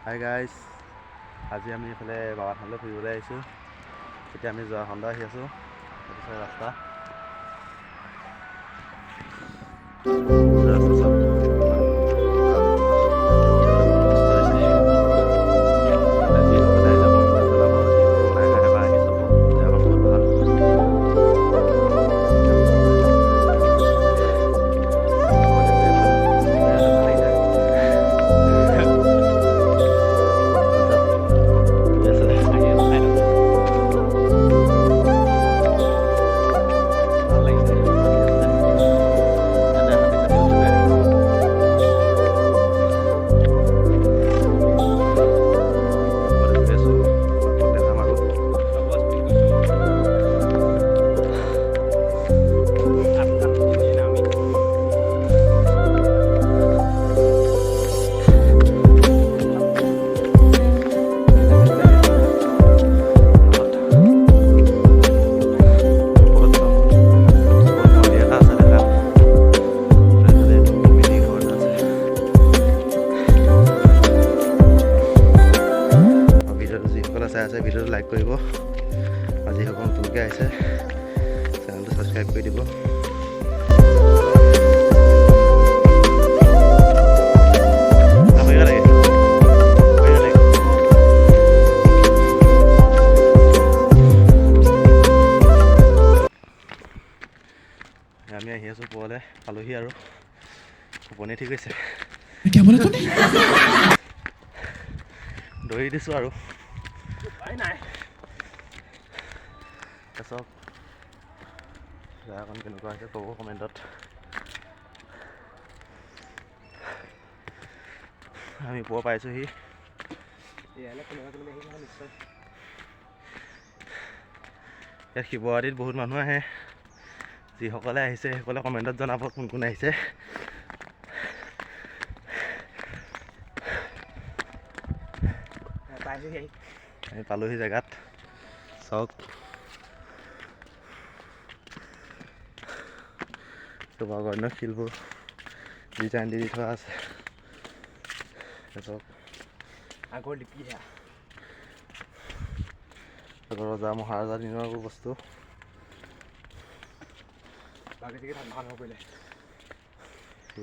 Hi guys, আজি আমি এইফালে বাবাথানলৈ ফুৰিবলৈ আহিছোঁ। এতিয়া আমি যোৱা খণ্ড আহি আছোঁ, সেইটো ৰাস্তা ভিডিঅ'টো লাইক কৰিব আৰু যিসকল নতুনকৈ আহিছে চেনেলটো ছাবস্ক্ৰাইব কৰি দিব। আমি আহি আছোঁ পুৱালে পালোহি আৰু টোপনি ঠিক হৈছে, দৌৰি দিছোঁ আৰু চব জেগাখন কেনেকুৱা হৈছে ক'ব কমেণ্টত। আমি পুৱা পাইছোঁহি। ইয়াত শিৱৰাত্ৰিত বহুত মানুহ আহে, যিসকলে আহিছে সেইসকলে কমেণ্টত জনাব কোন কোন আহিছে। আমি পালোহি জেগাত, চাওক অন্য শিলবোৰ ডিজাইন দি থোৱা আছে। চাওক আগৰ লিপি ৰজা মহাৰজা দিনৰ বস্তু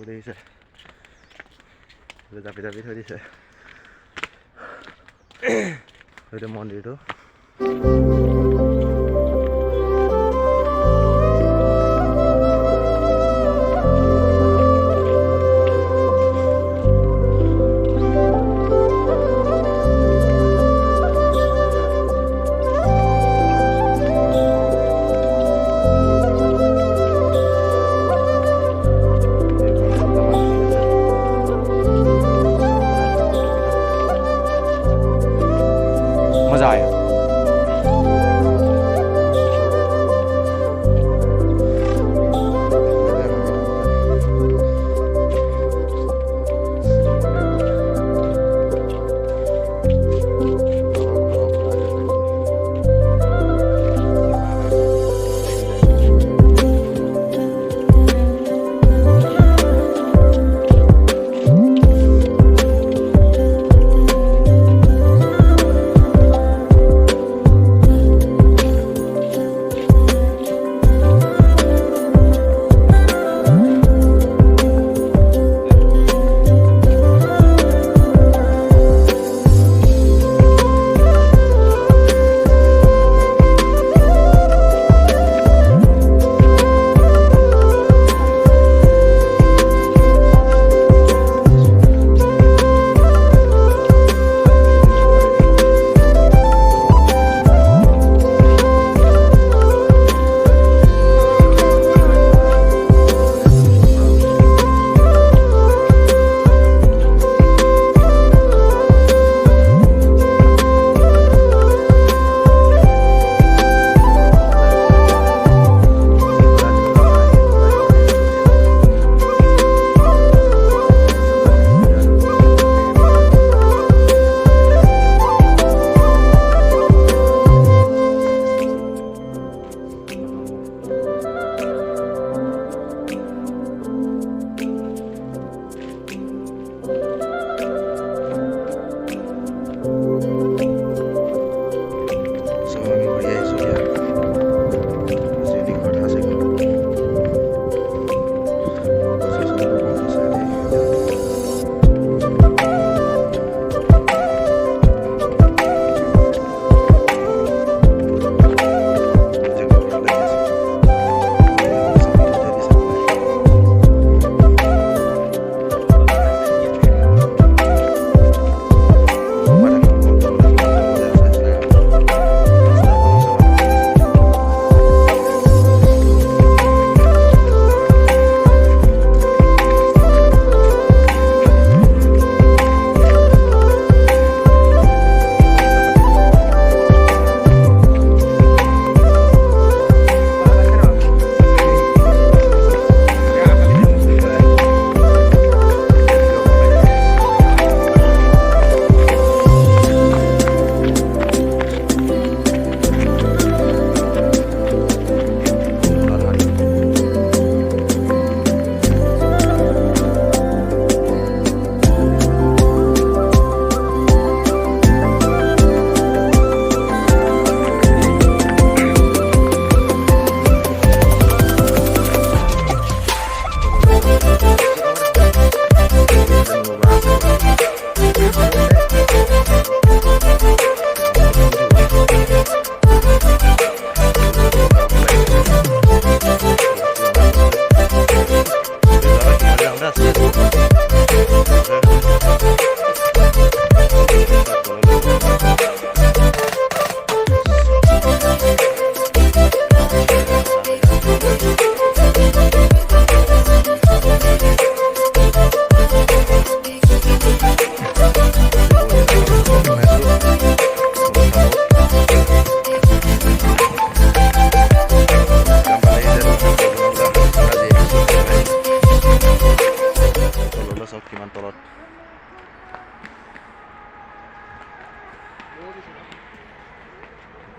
দেখিছে, জাপি জাপি থৈ দিছে। সেইটো মন্দিৰটো मज़ा आया।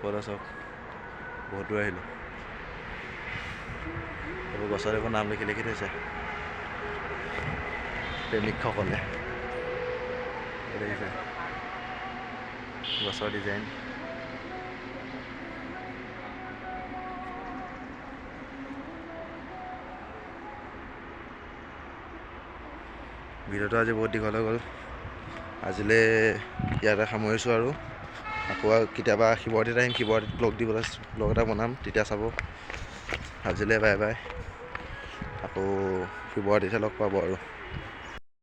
ওপৰতে চাওক বহুত দূৰ আহিলোঁ। এইবোৰ গছৰ এইবোৰ নাম লিখি লিখি থৈছে প্ৰেমিকসকলে। দেখিছে গছৰ ডিজাইন। ভিডিঅ'টো আজি বহুত দীঘল হৈ গ'ল, আজিলৈ ইয়াতে সামৰিছোঁ আৰু আকৌ কেতিয়াবা শিৱৰাত্ৰিত আহিম, শিৱৰাত্ৰিত ব্লগ এটা বনাম, তেতিয়া চাব। আজিলৈ বাই বাই, আকৌ শিৱৰাত্ৰিতহে লগ পাব আৰু।